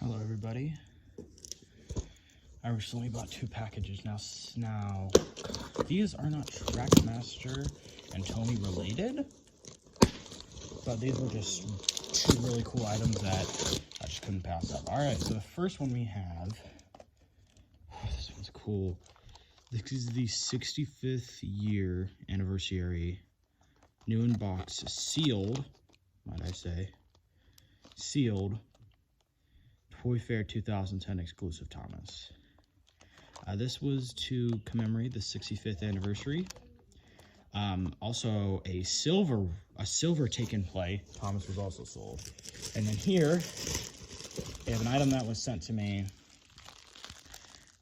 Hello everybody. I recently bought 2 packages. Now these are not Trackmaster and Tony related, but these were just 2 really cool items that I just couldn't pass up. Alright, so the first one we have, this one's cool. This is the 65th year anniversary, new in box, sealed, might I say, sealed Toy Fair 2010 exclusive Thomas. This was to commemorate the 65th anniversary. Also a silver take and play Thomas was also sold. And then here we have an item that was sent to me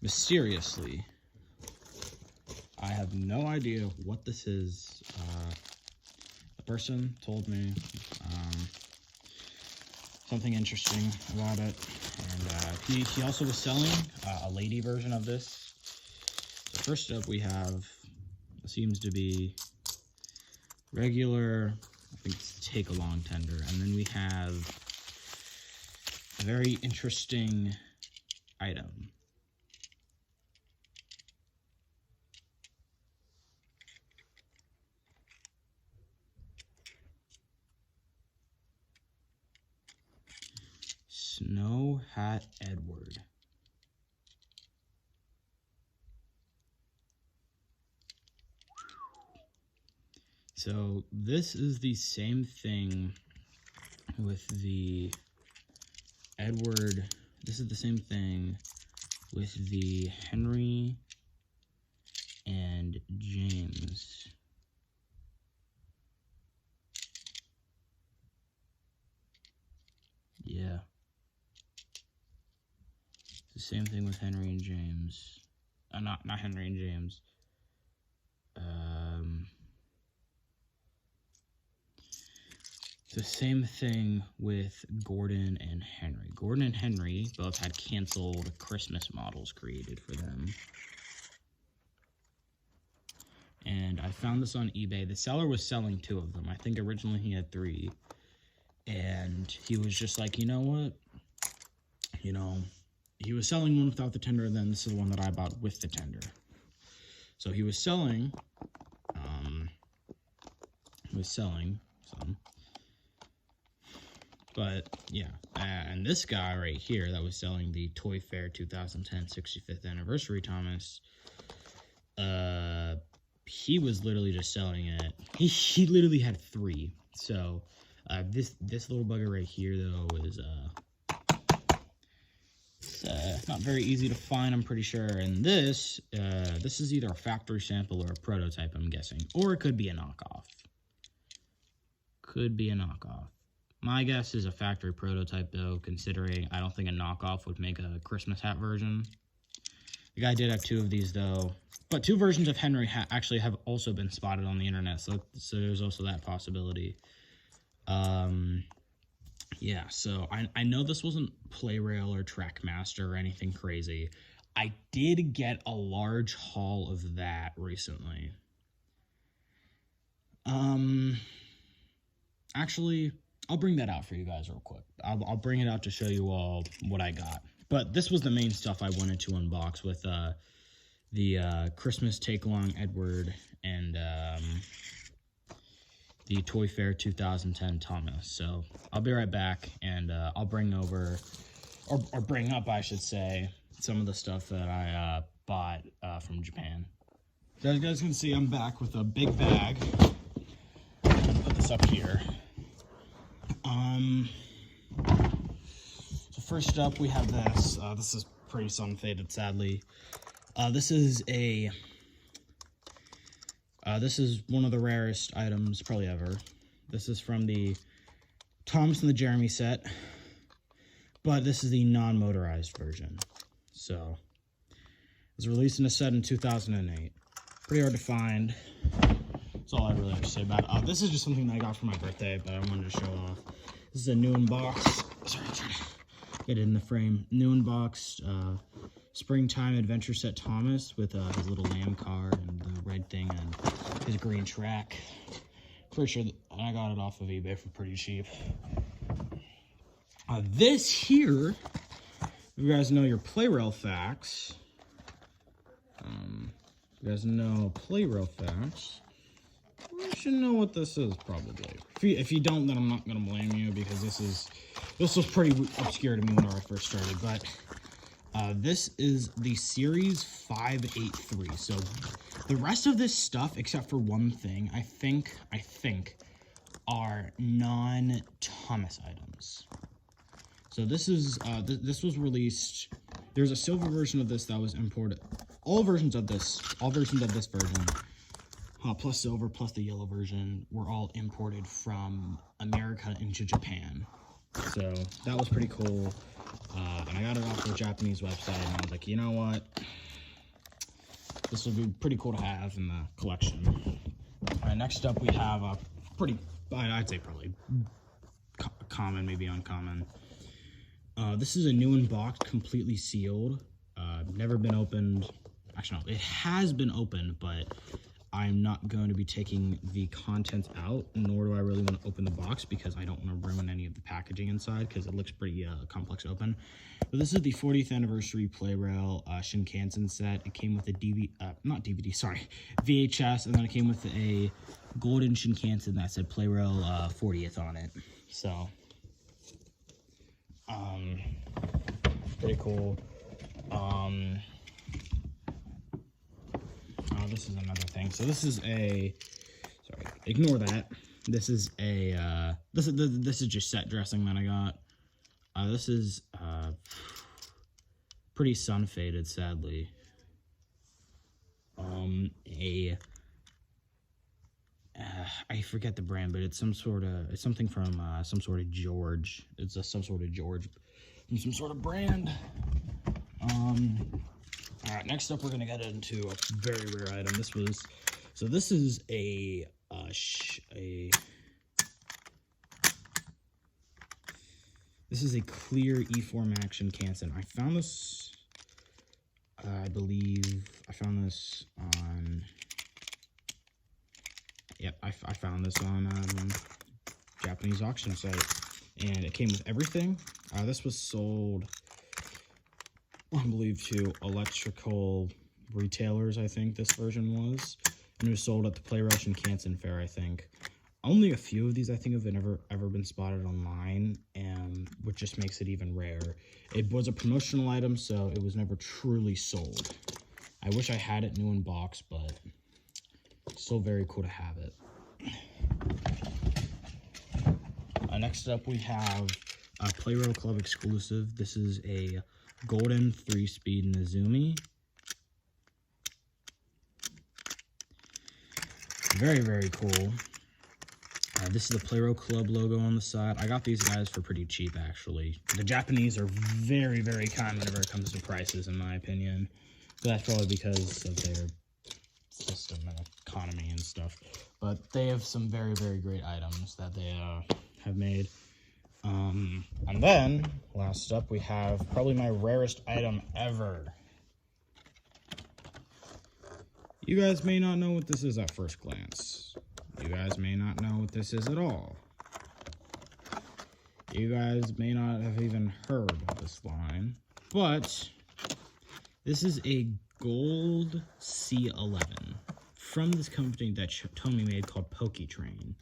mysteriously. I have no idea what this is. The person told me something interesting about it, and he also was selling a lady version of this. So first up we have, seems to be regular, I think it's take-along tender, and then we have a very interesting item. Snow Hat Edward. So this is the same thing with the Edward. This is the same thing with the Henry and James. Yeah. The same thing with Henry and James. Not Henry and James. The same thing with Gordon and Henry. Gordon and Henry both had canceled Christmas models created for them. And I found this on eBay. The seller was selling 2 of them. I think originally he had 3. And he was just like, you know what? You know, he was selling one without the tender, and then this is the one that I bought with the tender. So he was selling some. But, yeah, and this guy right here that was selling the Toy Fair 2010 65th anniversary Thomas, he was literally just selling it. He literally had 3. So, this little bugger right here, though, is, not very easy to find, I'm pretty sure. And this is either a factory sample or a prototype, I'm guessing. Or it could be a knockoff. Could be a knockoff. My guess is a factory prototype, though, considering I don't think a knockoff would make a Christmas hat version. The guy did have 2 of these, though. But 2 versions of Henry actually have also been spotted on the internet, so there's also that possibility. Yeah, so I know this wasn't Playrail or Trackmaster or anything crazy. I did get a large haul of that recently. Actually, I'll bring that out for you guys real quick. I'll bring it out to show you all what I got. But this was the main stuff I wanted to unbox with the Christmas Take-Along Edward and the Toy Fair 2010 Thomas. So I'll be right back, and I'll bring over, or bring up, I should say, some of the stuff that I bought from Japan. So as you guys can see, I'm back with a big bag. I'm gonna put this up here. So first up, we have this. This is pretty sun-faded, sadly. This is one of the rarest items probably ever. This is from the Thomas and the Jeremy set, but this is the non-motorized version. So, it was released in a set in 2008. Pretty hard to find. That's all I really have to say about it. This is just something that I got for my birthday, but I wanted to show off. This is a new in box. Sorry, I'm trying to get it in the frame. New in box, Springtime Adventure Set Thomas with his little lamb car and the red thing and his green track. Pretty sure that I got it off of eBay for pretty cheap. This here If you guys know your play rail facts, you should know what this is probably. If you don't, then I'm not gonna blame you, because this was pretty obscure to me when I first started. But this is the Series 583. So the rest of this stuff, except for one thing, I think are non-Thomas items. So this is this was released. There's a silver version of this that was imported. All versions of this version, plus silver, plus the yellow version, were all imported from America into Japan. So that was pretty cool. And I got it off the Japanese website, and I was like, you know what? This would be pretty cool to have in the collection. All right, next up we have a pretty, I'd say probably common, maybe uncommon. This is a new in box, completely sealed. Never been opened. Actually, no, it has been opened, but I'm not going to be taking the contents out, nor do I really want to open the box, because I don't want to ruin any of the packaging inside, because it looks pretty complex to open. But this is the 40th anniversary Play Rail Shinkansen set. It came with a VHS, and then it came with a golden Shinkansen that said Play Rail 40th on it. So, pretty cool. This is another thing. So this is sorry, ignore that. This is this is just set dressing that I got. This is pretty sun faded, sadly. I forget the brand, but it's something from some sort of George. It's some sort of George from some sort of brand. All right, next up we're gonna get into a very rare item. This is a clear E4 Max Shinkansen. I found this, I believe I found this on, yep, I found this on Japanese auction site, and it came with everything. This was sold, I believe, to electrical retailers, I think this version was. And it was sold at the Play Rail Shinkansen Fair, I think. Only a few of these, I think, have ever been spotted online, and which just makes it even rarer. It was a promotional item, so it was never truly sold. I wish I had it new in box, but still very cool to have it. Next up, we have a Play Rail Club exclusive. This is a golden 3-speed Nezumi. Very, very cool. This is the Play Rail Club logo on the side. I got these guys for pretty cheap, actually. The Japanese are very, very kind whenever it comes to prices, in my opinion. But that's probably because of their system and economy and stuff. But they have some very, very great items that they have made. And then, last up, we have probably my rarest item ever. You guys may not know what this is at first glance. You guys may not know what this is at all. You guys may not have even heard of this line. But this is a gold C11 from this company that Tomy made called Poketrain.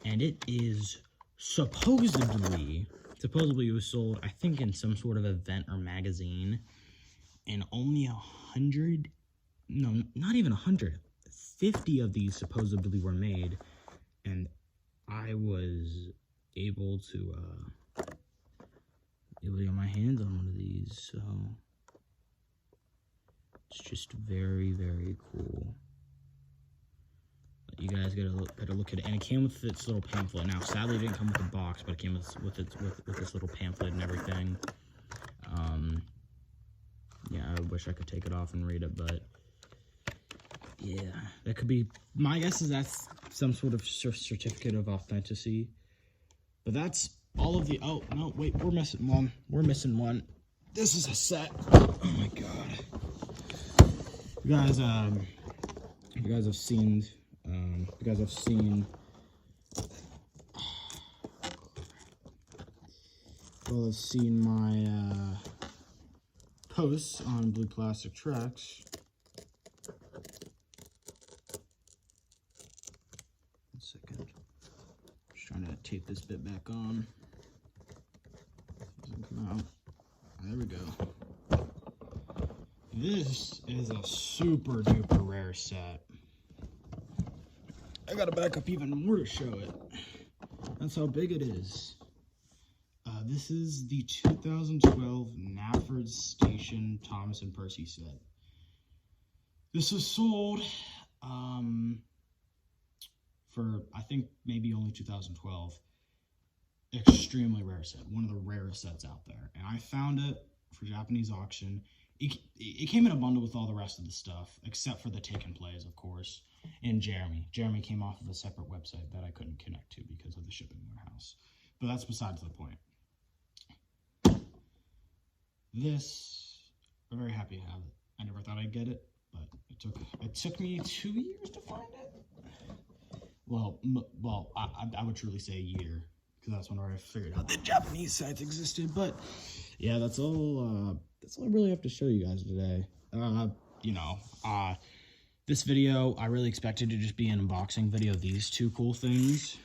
And it is supposedly it was sold, I think, in some sort of event or magazine, and only 100, no, not even 100, 50 of these supposedly were made, and I was able to get my hands on one of these, so it's just very, very cool. You guys gotta look at it, and it came with its little pamphlet. Now, sadly, it didn't come with a box, but it came with this little pamphlet and everything. Yeah, I wish I could take it off and read it, but yeah, that could be. My guess is that's some sort of certificate of authenticity. But that's all of the. Oh no, wait, we're missing one. We're missing one. This is a set. Oh my god, you guys have seen. You guys have seen my posts on Blue Plastic Tracks. One second. Just trying to tape this bit back on. Doesn't come out. There we go. This is a super duper rare set. I gotta back up even more to show it. That's how big it is. This is the 2012 Nafford Station Thomas and Percy set. This was sold for, I think, maybe only 2012. Extremely rare set. One of the rarest sets out there. And I found it for Japanese auction. It came in a bundle with all the rest of the stuff, except for the take and plays, of course, and Jeremy. Jeremy came off of a separate website that I couldn't connect to because of the shipping warehouse. But that's besides the point. This, I'm very happy to have it. I never thought I'd get it, but it took me 2 years to find it. Well, I would truly say a year, because that's when I figured out that Japanese sites existed. But yeah, that's all I really have to show you guys today. This video, I really expected to just be an unboxing video of these two cool things,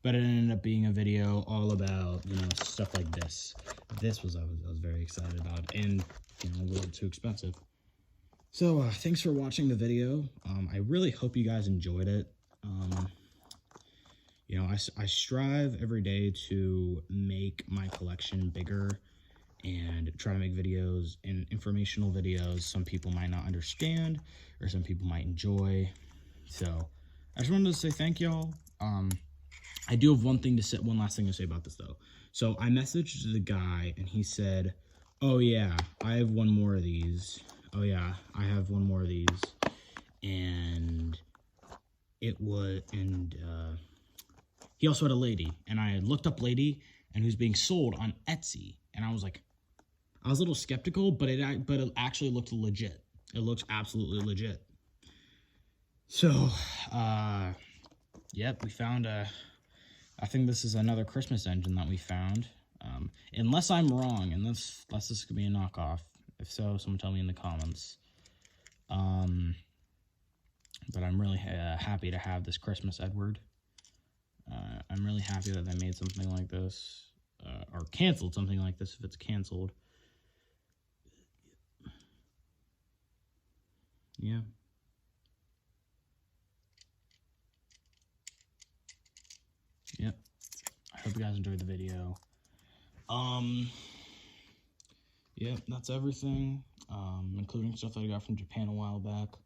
but it ended up being a video all about, stuff like this. This was I was very excited about, and a little too expensive. So thanks for watching the video. I really hope you guys enjoyed it. I strive every day to make my collection bigger and try to make videos and informational videos some people might not understand or some people might enjoy. So I just wanted to say thank y'all. I do have one last thing to say about this though. So I messaged the guy and he said, "Oh yeah, I have one more of these. Oh yeah, I have one more of these." And he also had a lady, and I had looked up lady and who's being sold on Etsy, and I was a little skeptical, but it actually looked legit. It looks absolutely legit. So, yep, we found I think this is another Christmas engine that we found. Unless I'm wrong, unless this could be a knockoff. If so, someone tell me in the comments. But I'm really happy to have this Christmas Edward. I'm really happy that they made something like this, or canceled something like this if it's canceled. Yeah. Yep. I hope you guys enjoyed the video. Yep, that's everything, including stuff that I got from Japan a while back.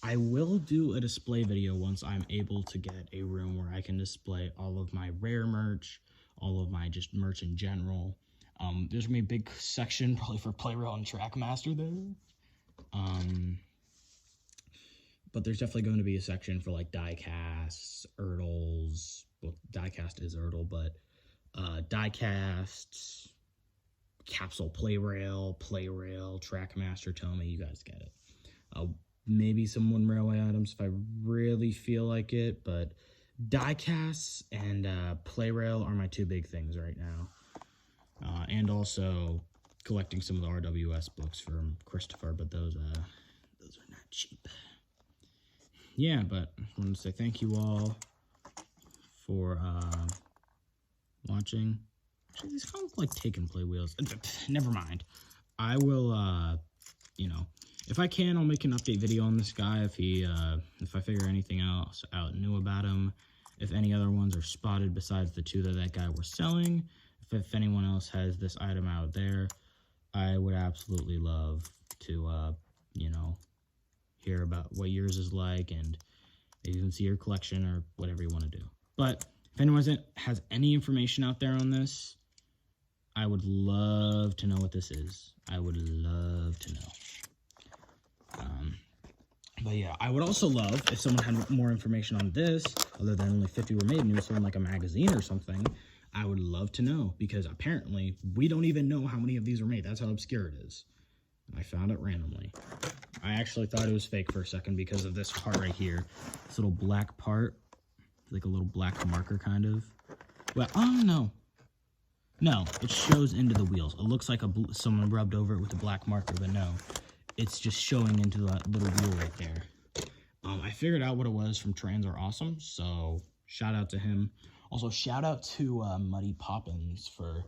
I will do a display video once I'm able to get a room where I can display all of my rare merch, all of my just merch in general. There's gonna be a big section probably for Playrail and Trackmaster there. But there's definitely going to be a section for like diecasts, Erdls. Well, diecast is Erdl, but diecasts, capsule Playrail, Trackmaster, Tomy, you guys get it. Maybe some One Railway items if I really feel like it, but diecasts and Playrail are my two big things right now. And also collecting some of the RWS books from Christopher, but those are not cheap. Yeah, but I wanted to say thank you all for watching. Actually, these kind of look like take and play wheels. Never mind. I will, if I can, I'll make an update video on this guy if I figure anything else out new about him. If any other ones are spotted besides the two that guy was selling. If anyone else has this item out there, I would absolutely love to, hear about what yours is like and maybe even see your collection or whatever you want to do. But if anyone has any information out there on this, I would love to know what this is. I would love to know. But yeah, I would also love if someone had more information on this, other than only 50 were made, and it was in like a magazine or something. I would love to know, because apparently we don't even know how many of these were made. That's how obscure it is. I found it randomly. I actually thought it was fake for a second because of this part right here. This little black part. It's like a little black marker kind of. Well, oh no. No, it shows into the wheels. It looks like someone rubbed over it with a black marker, but no. It's just showing into that little wheel right there. I figured out what it was from Trans Are Awesome, so shout out to him. Also, shout out to Muddy Poppins for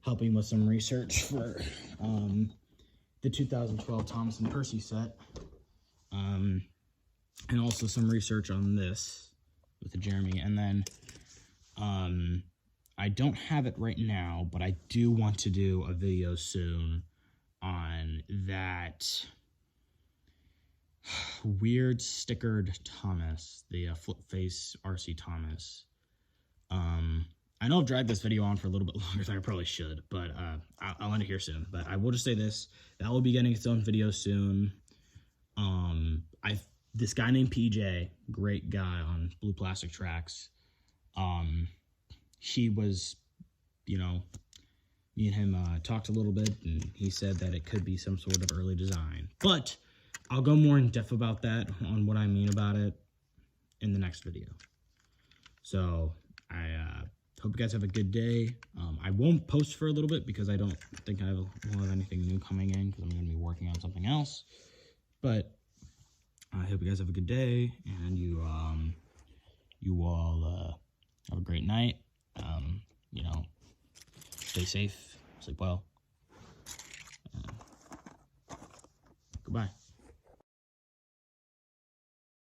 helping with some research for the 2012 Thomas and Percy set. And also some research on this with the Jeremy. And then I don't have it right now, but I do want to do a video soon on that weird stickered Thomas, the flip face RC Thomas. I know I've dragged this video on for a little bit longer than I probably should, but I'll end it here soon. But I will just say this, that will be getting its own video soon. This guy named PJ, great guy on Blue Plastic Tracks. He was, you know, me and him talked a little bit, and he said that it could be some sort of early design. But I'll go more in depth about that, on what I mean about it, in the next video. So I hope you guys have a good day. I won't post for a little bit because I don't think I will have anything new coming in, because I'm going to be working on something else. But I hope you guys have a good day, and you all have a great night. You know, stay safe, sleep well.